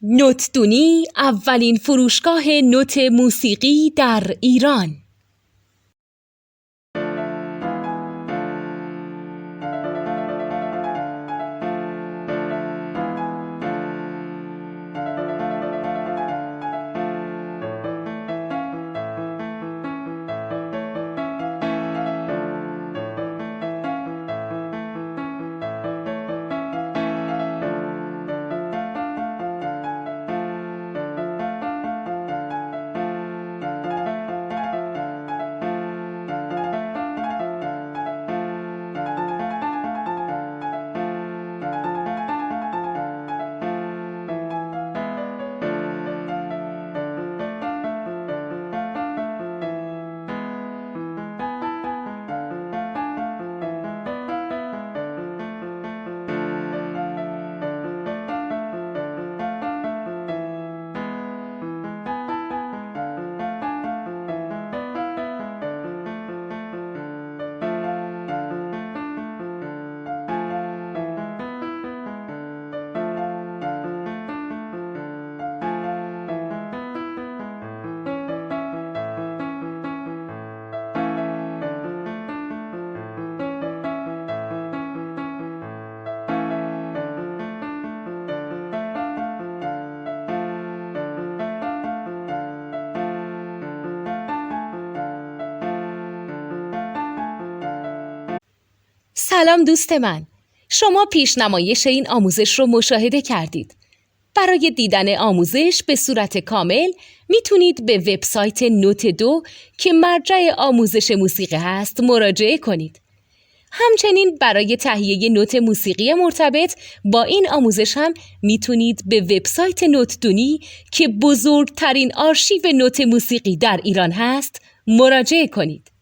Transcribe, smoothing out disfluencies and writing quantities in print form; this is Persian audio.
نوتدونی اولین فروشگاه نوت موسیقی در ایران. سلام دوست من، شما پیشنمایش این آموزش رو مشاهده کردید. برای دیدن آموزش به صورت کامل میتونید به وبسایت نوت2 که مرجع آموزش موسیقی هست مراجعه کنید. همچنین برای تهیه نوت موسیقی مرتبط با این آموزش هم میتونید به وبسایت نوتدونی که بزرگترین آرشیو نوت موسیقی در ایران هست مراجعه کنید.